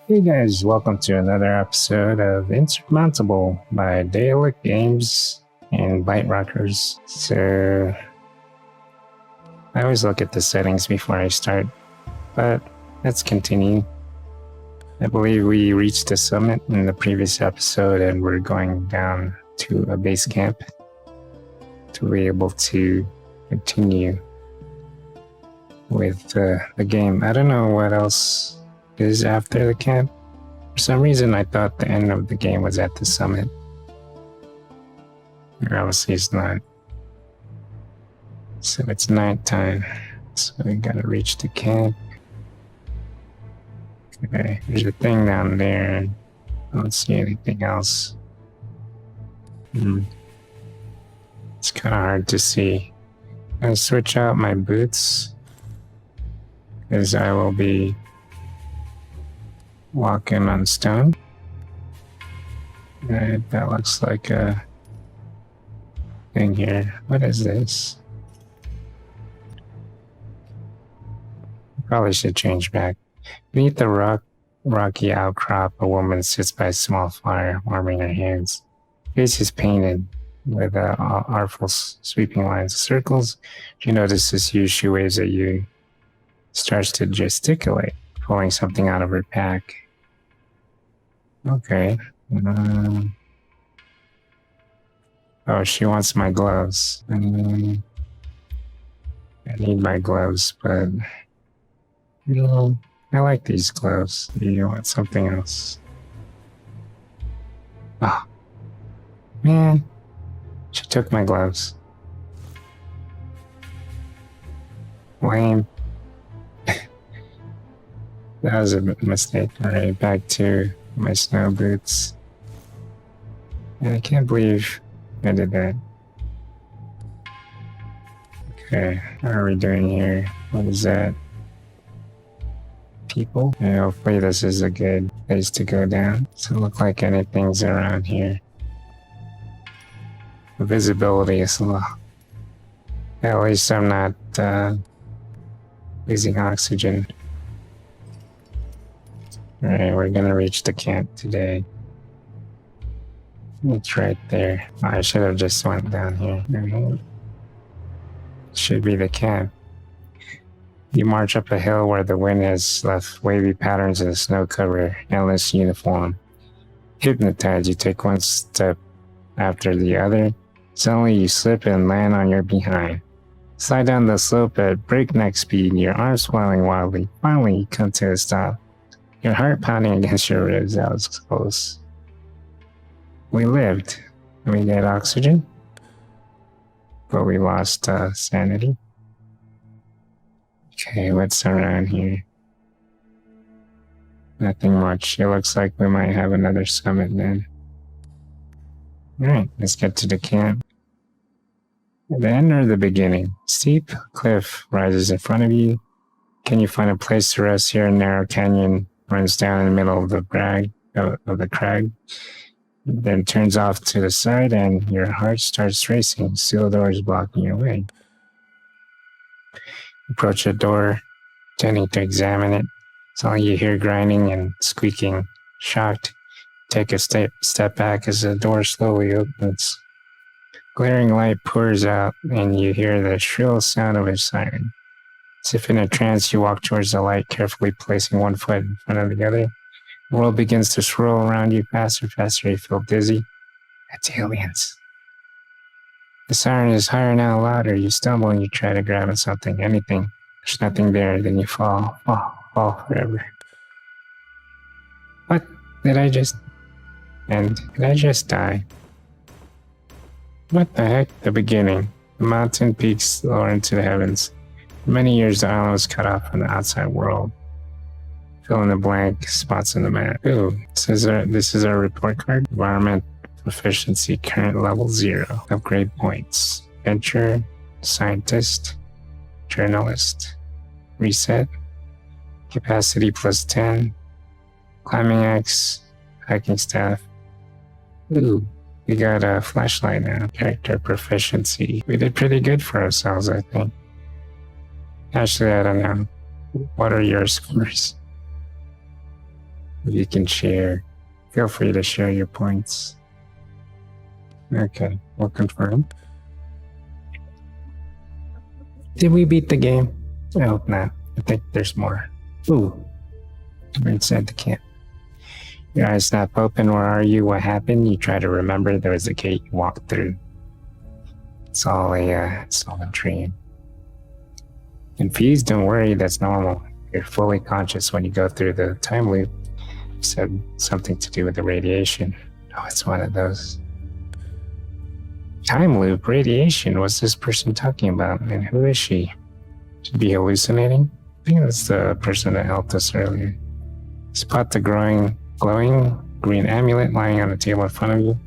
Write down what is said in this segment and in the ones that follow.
Hey guys, welcome to another episode of Insurmountable by Dalek Games and Bite Rockers. So, I always look at the settings before I start, but let's continue. I believe we reached the summit in the previous episode and we're going down to a base camp to be able to continue with the game. I don't know what else is after the camp. For some reason, I thought the end of the game was at the summit. Obviously, it's not. So it's nighttime. So we gotta reach the camp. Okay, there's a thing down there. I don't see anything else. It's kind of hard to see. I'm gonna switch out my boots because I will be walking on stone. Right, that looks like a thing here. What is this? Probably should change back. Beneath the rocky outcrop, a woman sits by a small fire, warming her hands. Her face is painted with artful sweeping lines of circles. She notices you. She waves at you. Starts to gesticulate, pulling something out of her pack. Okay. Oh, she wants my gloves. I need my gloves, but I like these gloves. You want something else? Oh, man. She took my gloves. Lame. That was a mistake. Alright, back to my snow boots. And I can't believe I did that. Okay, what are we doing here? What is that? People? Yeah, hopefully this is a good place to go down. Doesn't look like anything's around here. The visibility is low. At least I'm not losing oxygen. Alright, we're gonna reach the camp today. It's right there. Oh, I should have just went down here. Should be the camp. You march up a hill where the wind has left wavy patterns in the snow-covered, endless uniform. Hypnotized, you take one step after the other. Suddenly you slip and land on your behind. Slide down the slope at breakneck speed, your arms swelling wildly. Finally, you come to a stop. Your heart pounding against your ribs. That was close. We lived. We get oxygen. But we lost sanity. Okay, what's around here? Nothing much. It looks like we might have another summit then. Alright, let's get to the camp. At the end or the beginning? Steep cliff rises in front of you. Can you find a place to rest here? A narrow canyon runs down in the middle of the crag, then turns off to the side and your heart starts racing. Steel doors blocking your way. Approach a door, tending to examine it. Suddenly you hear grinding and squeaking. Shocked, take a step back as the door slowly opens. Glaring light pours out and you hear the shrill sound of a siren. As if in a trance, you walk towards the light, carefully placing one foot in front of the other. The world begins to swirl around you faster. You feel dizzy. That's aliens. The siren is higher now, louder. You stumble and you try to grab at something, anything. There's nothing there. Then you fall forever. What? Did I just die? What the heck? The beginning. The mountain peaks lower into the heavens. For many years, the island was cut off from the outside world. Fill in the blank spots on the map. Ooh, this is our report card. Environment proficiency, current level 0. Upgrade points. Adventure, scientist, journalist. Reset. Capacity plus 10. Climbing axe, hiking staff. Ooh, we got a flashlight now. Character proficiency. We did pretty good for ourselves, I think. Actually, I don't know. What are your scores? If you can share, feel free to share your points. Okay, we'll confirm. Did we beat the game? I hope not. I think there's more. Ooh, we're inside the camp. Your eyes snap open. Where are you? What happened? You try to remember. There was a gate you walked through. It's all a dream. Confused? Don't worry, that's normal. You're fully conscious when you go through the time loop. You said something to do with the radiation. Oh, it's one of those. Time loop? Radiation? What's this person talking about? And who is she? Should be hallucinating? I think that's the person that helped us earlier. Spot the glowing green amulet lying on the table in front of you.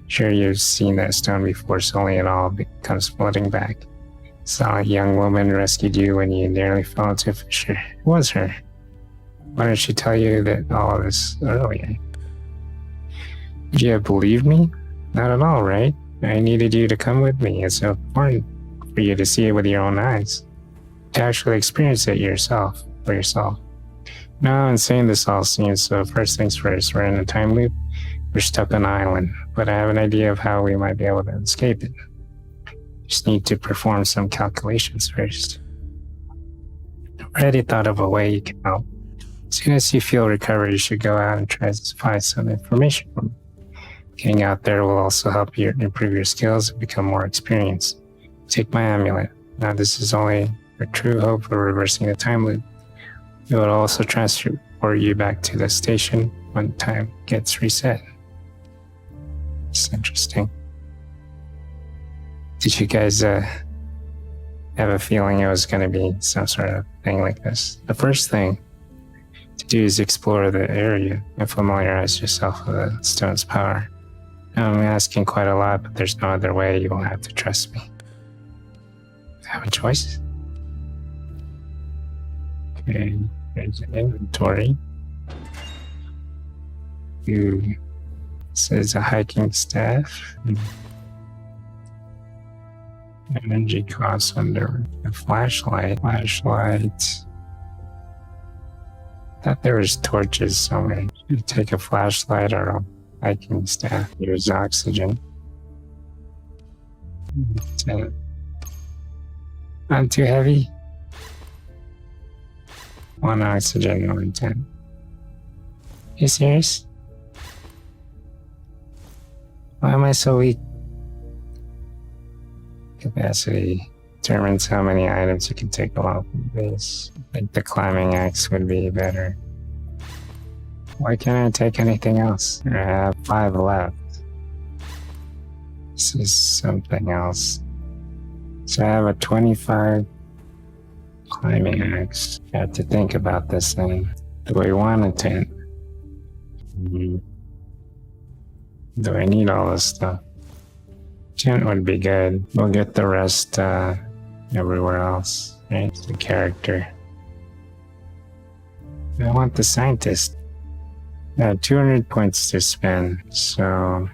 Sure, you've seen that stone before, slowly it all comes floating back. Solid young woman rescued you when you nearly fell into a fissure. It was her. Why didn't she tell you that all of this earlier? Would you have believed me? Not at all, right? I needed you to come with me. It's so important for you to see it with your own eyes. To actually experience it for yourself. Now I'm saying this all soon, so first things first, we're in a time loop. We're stuck on an island, but I have an idea of how we might be able to escape it. Just need to perform some calculations first. I already thought of a way you can help. As soon as you feel recovered, you should go out and try to find some information from me. Getting out there will also help you improve your skills and become more experienced. Take my amulet. Now this is only a true hope for reversing the time loop. It will also transport you back to the station when time gets reset. It's interesting. Did you guys have a feeling it was going to be some sort of thing like this? The first thing to do is explore the area and familiarize yourself with the stone's power. Now, I'm asking quite a lot, but there's no other way. You won't have to trust me. I have a choice. Okay, there's an inventory. It says a hiking staff. Energy costs under a flashlight. I thought there was torches somewhere. You take a flashlight or a hiking staff. Here's oxygen. Not too heavy. 1 oxygen, 1 10. You serious? Why am I so weak? Capacity determines how many items you can take along from the base. I think the climbing axe would be better. Why can't I take anything else? I have 5 left. This is something else. So I have a 25 climbing axe. I have to think about this thing. Do I want a tent? Do I need all this stuff? Tent would be good. We'll get the rest everywhere else, right? The character. I want the scientist. 200 points to spend, so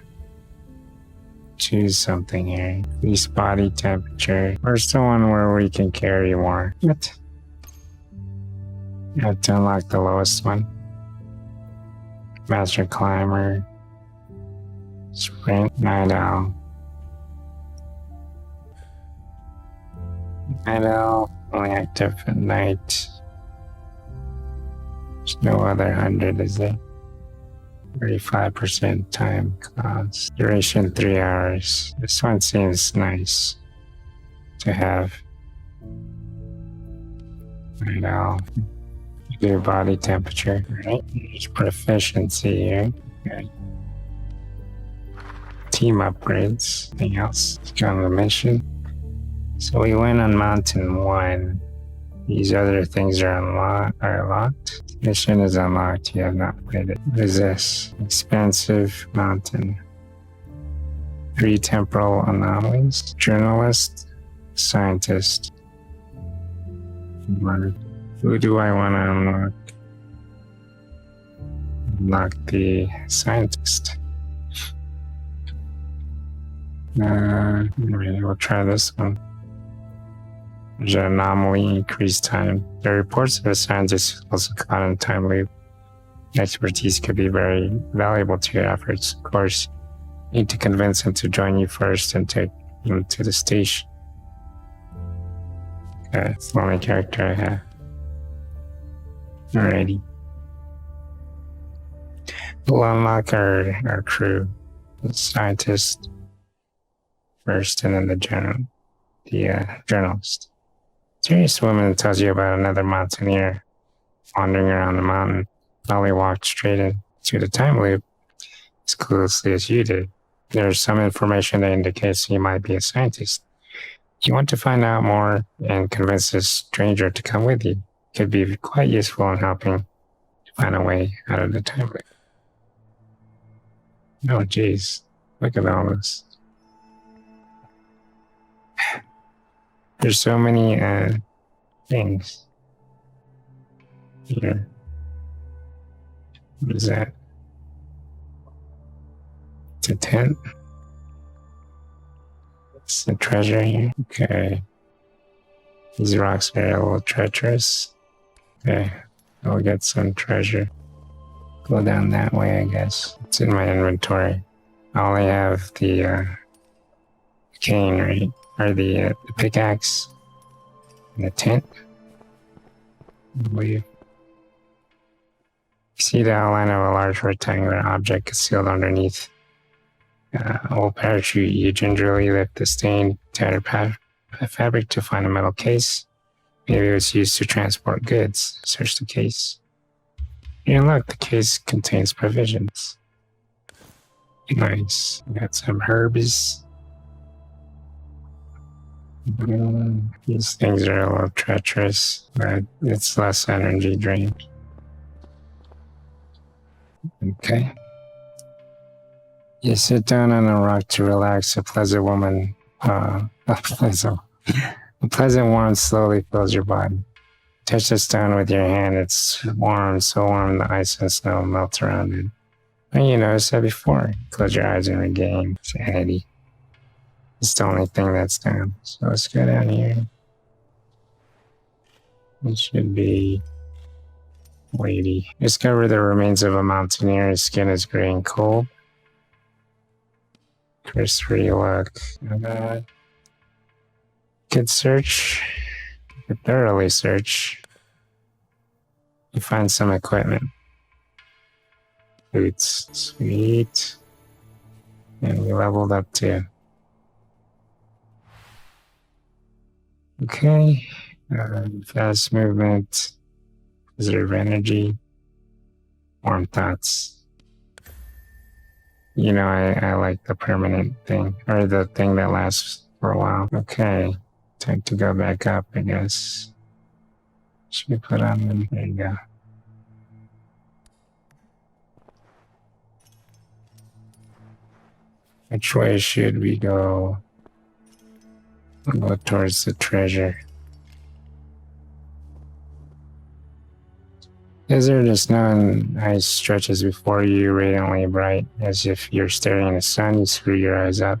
choose something here. Increase body temperature. Where's the one where we can carry more? What? You have to unlock the lowest one. Master climber. Sprint. Night owl. Night owl. Only active at night. There's no other 100, is there? 35% time cost. Duration 3 hours. This one seems nice to have. Right now, your body temperature. Right, there's proficiency here. Okay. Team upgrades. Anything else? Let's go on the mission. So we went on Mountain 1. These other things are unlocked. Mission is unlocked. You have not played it. What is this? Expansive mountain. 3 temporal anomalies. Journalist. Scientist. Who do I want to unlock? Unlock the scientist. We'll try this one. There's an anomaly, increased time. The reports of a scientist also caught in time loop. expertise could be very valuable to your efforts. Of course, you need to convince him to join you first and take him to the station. That's the only character I have. Alrighty. We'll unlock our crew. The scientist first, and then the journalist. Curious woman tells you about another mountaineer wandering around the mountain. Molly walked straight into the time loop as closely as you did. There's some information that indicates you might be a scientist. You want to find out more and convince this stranger to come with you. Could be quite useful in helping to find a way out of the time loop. Oh, geez. Look at all this. There's so many things here. What is that? It's a tent. It's a treasure here. Okay. These rocks are a little treacherous. Okay. I'll get some treasure. Go down that way, I guess. It's in my inventory. I only have the cane, right? Or the pickaxe and the tent. I believe. You see the outline of a large rectangular object concealed underneath a old parachute. You gingerly lift the stained, tattered fabric to find a metal case. Maybe it was used to transport goods. Search the case. And look, the case contains provisions. Nice. Got some herbs. These things are a little treacherous, but it's less energy drain. Okay. You sit down on a rock to relax. A pleasant warmth slowly fills your body. Touch the stone with your hand. It's warm, so warm the ice and snow melt around it. And you noticed that before. Close your eyes and regain sanity. It's the only thing that's down. So let's go down here. It should be weighty. Discover the remains of a mountaineer. His skin is gray and cold. Cursory look. Could search. Could thoroughly search. You find some equipment. Boots. Sweet. And we leveled up too. Okay. Fast movement. Preserve energy. Warm thoughts. You know, I like the permanent thing. Or the thing that lasts for a while. Okay. Time to go back up, I guess. Should we put on them? There you go. Which way should we go? We'll go towards the treasure. Desert of snow and ice stretches before you, radiantly bright, as if you're staring in the sun. You screw your eyes up.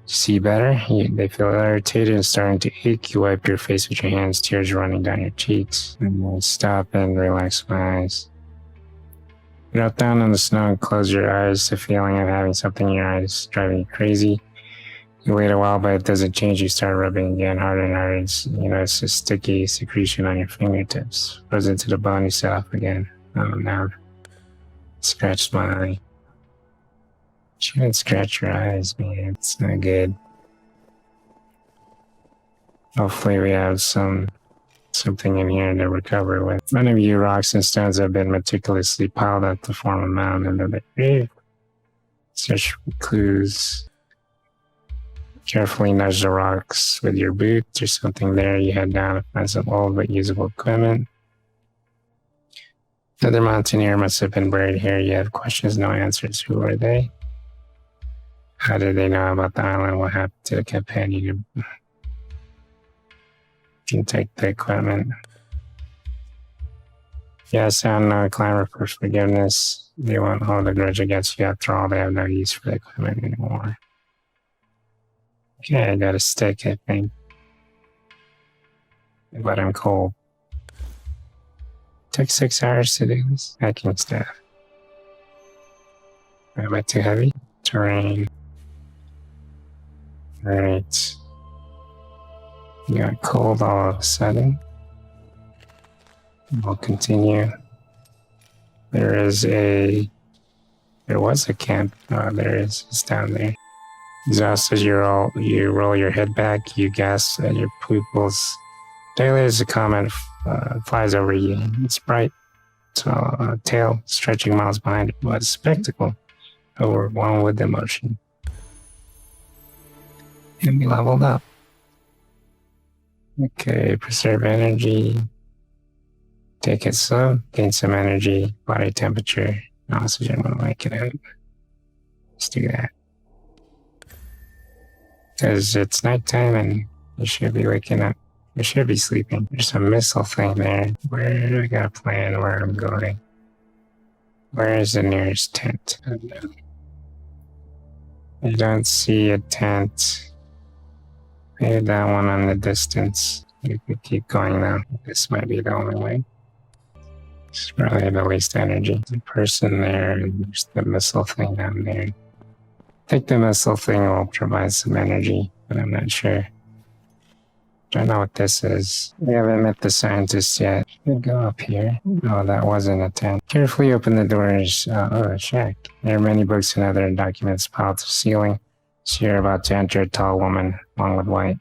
See better? They feel irritated and starting to ache. You wipe your face with your hands, tears running down your cheeks. And you stop and relax my eyes. You kneel down on the snow and close your eyes. The feeling of having something in your eyes driving you crazy. You wait a while, but it doesn't change. You start rubbing again, harder and harder. It's a sticky secretion on your fingertips. Frozen to the bone, you set off again. Oh, now. Scratched my eye. Shouldn't scratch your eyes, man. It's not good. Hopefully we have something in here to recover with. In front of you, rocks and stones have been meticulously piled up to form a mound under the grave. Search for clues. Carefully nudge the rocks with your boot. There's something there. You head down to find some old but usable equipment. Another mountaineer must have been buried here. You have questions, no answers. Who are they? How did they know about the island? What happened to the companion? You can take the equipment. Yes, I'm not a clamor for forgiveness. They won't hold a grudge against you. After all, they have no use for the equipment anymore. Okay, I got a stick, I think. But I'm cold. Took 6 hours to do this. Hiking stuff. Am I too heavy? Terrain. Alright. You got cold all of a sudden. We'll continue. There was a camp. Oh, there is. It's down there. Exhausted, you roll your head back, you gasp at your pupils. Daily as a comet flies over you. It's bright, tail stretching miles behind it. What a spectacle, overwhelmed with emotion. And be leveled up. Okay, preserve energy. Take it slow, gain some energy, body temperature, oxygen when I get out. Let's do that. Because it's nighttime and you should be waking up. You should be sleeping. There's a missile thing there. Where do I got a plan where I'm going? Where is the nearest tent? Oh, no. I don't see a tent. Maybe that one on the distance. We could keep going though. This might be the only way. It's probably the least energy. There's a person there and there's the missile thing down there. I think the missile thing will provide some energy, but I'm not sure. Don't know what this is. We haven't met the scientists yet. Should go up here. Oh, that wasn't a tent. Carefully open the doors. A shack. There are many books and other documents piled to the ceiling. So you're about to enter a tall woman, along with white.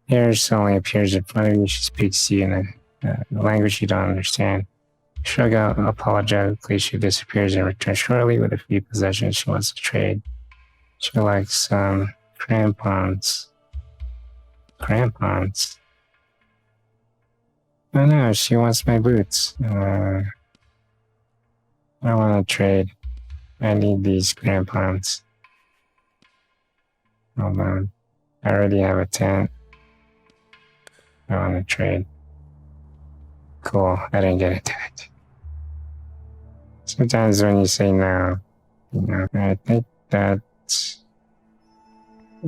Here suddenly appears in front of you. She speaks to you in a language you don't understand. Shrug out apologetically. She disappears and returns shortly with a few possessions she wants to trade. She likes some crampons. Crampons? Oh no, she wants my boots. I want to trade. I need these crampons. Hold on. I already have a tent. I want to trade. Cool, I didn't get attacked. Sometimes when you say no, I think that's...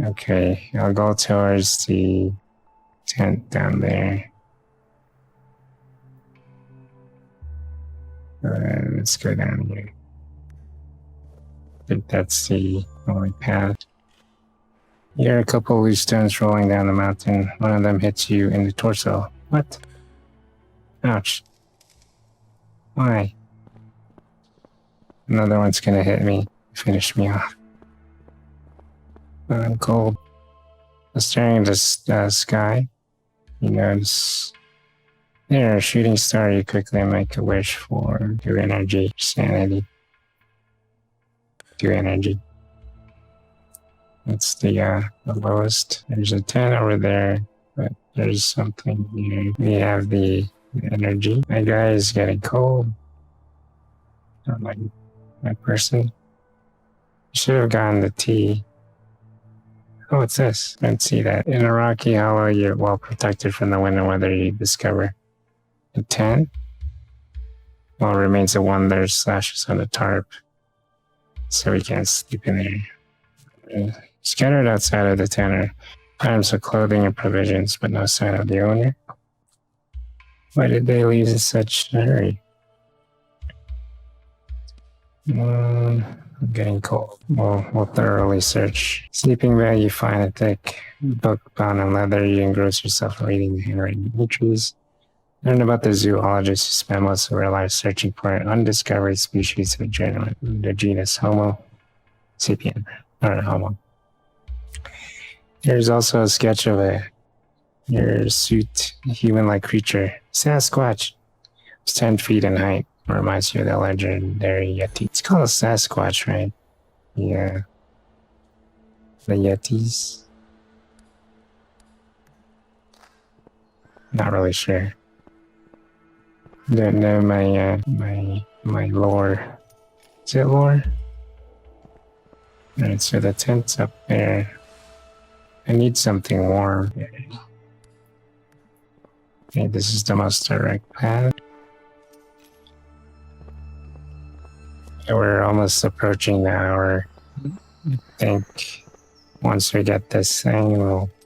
Okay, I'll go towards the tent down there. Let's go down here. I think that's the only path. You hear a couple of loose stones rolling down the mountain. One of them hits you in the torso. What? Ouch. Why? Another one's gonna hit me, finish me off. I'm cold. Staring at the sky, you notice there, a shooting star. You quickly make a wish for your energy, sanity. Your energy. That's the lowest. There's a 10 over there, but there's something here. We have the energy. My guy is getting cold. Not like my person. Should have gotten the tea. Oh, what's this? I didn't see that. In a rocky hollow, you're well protected from the wind and weather. You discover a 10. Well, remains a 1. There's slashes on the tarp, so we can't sleep in there. Scattered outside of the tent are items of clothing and provisions, but no sign of the owner. Why did they leave in such a hurry? I'm getting cold. We'll thoroughly search. Sleeping bag, you find a thick book bound in leather. You engross yourself in reading the handwritten entries. Learn about the zoologist who spent most of her life searching for an undiscovered species of the genus Homo sapien, or Homo. There's also a sketch of a hirsute, human-like creature, Sasquatch. It's 10 feet in height. Reminds you of the legendary Yeti. It's called a Sasquatch, right? Yeah. The Yetis. Not really sure. Don't know my lore. Is it lore? Alright, so the tent's up there. I need something warm. Okay, this is the most direct path. We're almost approaching the hour. I think once we get this thing,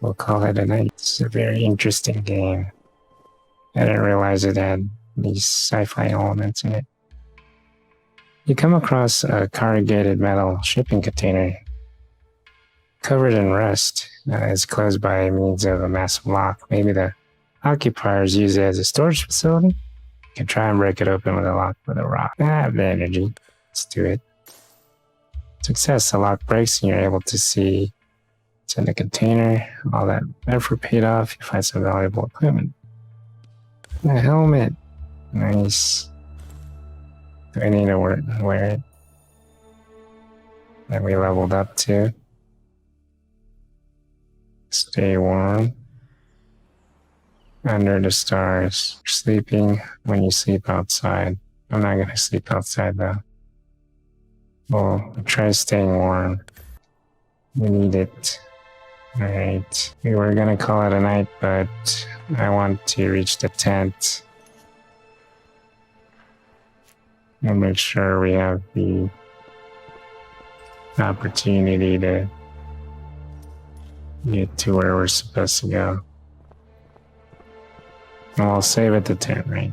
we'll call it a night. It's a very interesting game. I didn't realize it had these sci-fi elements in it. You come across a corrugated metal shipping container covered in rust. It's closed by means of a massive lock. Maybe the occupiers use it as a storage facility. You can try and break it open with a lock with a rock. I have the energy. Let's do it. Success. The lock breaks and you're able to see it's in the container. All that effort paid off. You find some valuable equipment. A helmet. Nice. Do I need to wear it? That we leveled up to. Stay warm. Under the stars. Sleeping when you sleep outside. I'm not gonna sleep outside though. Well, try staying warm. We need it. Alright. We were gonna call it a night, but I want to reach the tent. And make sure we have the opportunity to get to where we're supposed to go. And we'll save at the tent, right?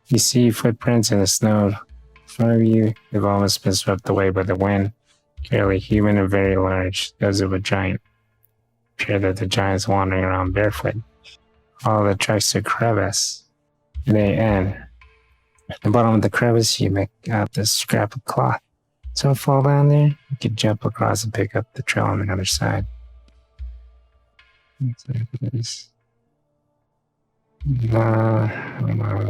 You see footprints in the snow in front of you. They've almost been swept away by the wind. Clearly human and very large. Those of a giant. Appear that the giant's wandering around barefoot. All the tracks to crevice. They end. At the bottom of the crevice, you make out this scrap of cloth. So fall down there, you can jump across and pick up the trail on the other side.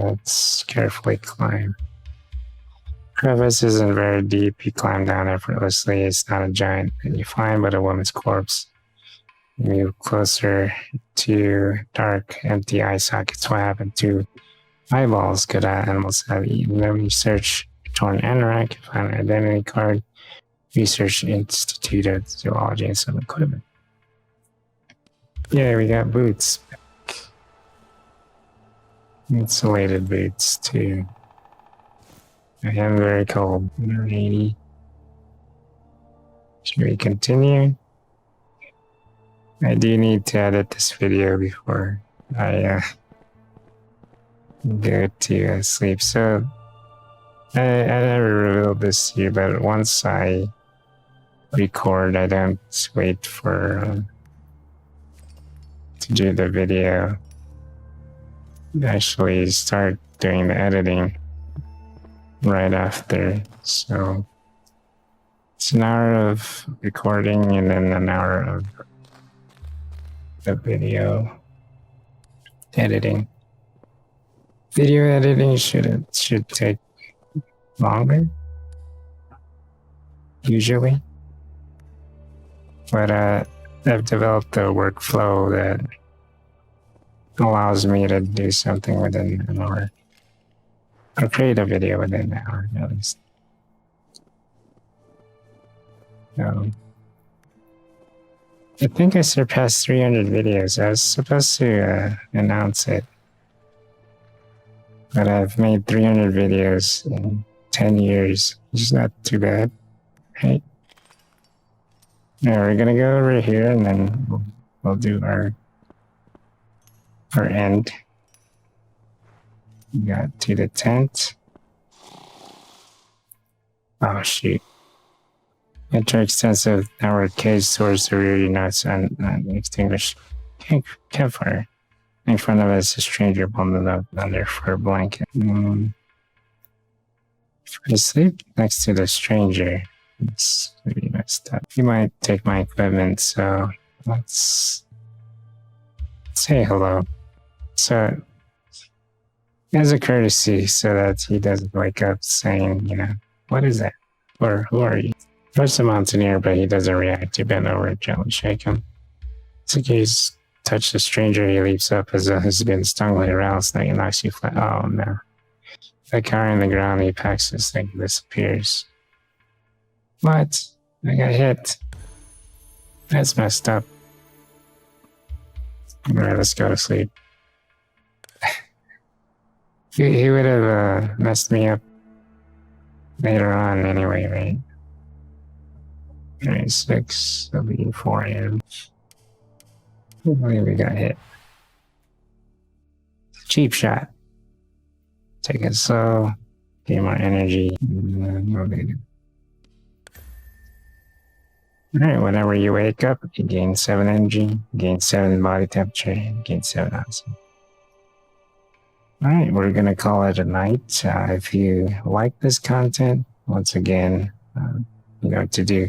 Let's carefully climb. Crevice isn't very deep. You climb down effortlessly. It's not a giant that you find, but a woman's corpse. You move closer to dark, empty eye sockets. What happened to eyeballs? Could animals have eaten them? You search torn anorak, you find an identity card. Research Institute of Zoology and some equipment. Yeah, we got boots. Insulated boots too. I am very cold. 180. Should we continue? I do need to edit this video before I go to sleep. So I never revealed this here, but once I record, I don't wait for to do the video. Actually start doing the editing right after. So it's an hour of recording and then an hour of the video editing. Video editing should take longer, usually. But I've developed a workflow that allows me to do something within an hour. Or create a video within an hour, at least. I think I surpassed 300 videos. I was supposed to announce it. But I've made 300 videos in 10 years, which is not too bad, right? Now we're gonna go over here and then we'll do our end. We got to the tent. Oh shoot. Enter extensive network cage towards the rear units and extinguish campfire. In front of us, a stranger bundled up under for a blanket. I sleep next to the stranger. It's really messed up. He might take my equipment, so let's say hello. So, as a courtesy, so that he doesn't wake up saying, what is that? Or who are you? First a mountaineer, but he doesn't react. You bend over and gently shake him. It's like he's touched the stranger. He leaps up as though he's been stung by a rattlesnake and knocks you flat. Oh no. Like carrying the ground, he packs his thing and disappears. What? I got hit. That's messed up. Alright, let's go to sleep. He would have messed me up later on anyway, right? Alright, 6, that'll be 4 a.m. Hopefully we got hit. Cheap shot. Take it slow. Gain more energy. Alright, whenever you wake up, you gain 7 energy, gain 7 body temperature, and gain 7 oxygen. Alright, we're gonna call it a night. If you like this content, once again, you know what to do.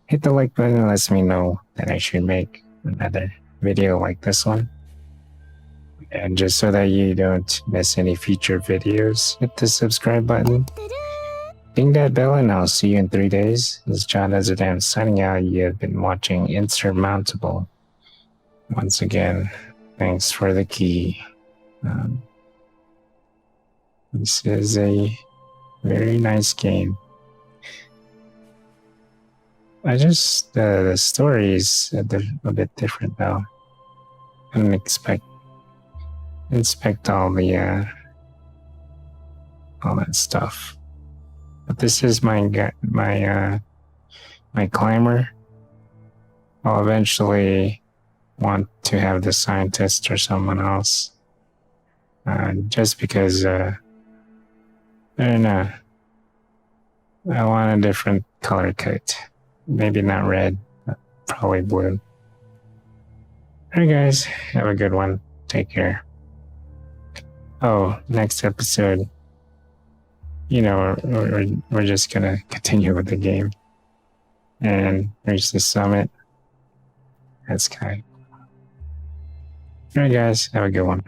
Hit the like button and lets me know that I should make another video like this one. And just so that you don't miss any future videos, hit the subscribe button. Ding that bell and I'll see you in 3 days. This is John Nezodam signing out. You have been watching Insurmountable. Once again, thanks for the key. This is a very nice game. The story is a bit different though. I didn't expect all that stuff. But this is my climber. I'll eventually want to have the scientist or someone else. Just because I don't know. I want a different color coat. Maybe not red, but probably blue. Alright guys, have a good one. Take care. Oh, next episode, you know, we're just gonna continue with the game and reach the summit. That's kind of... Alright guys, have a good one.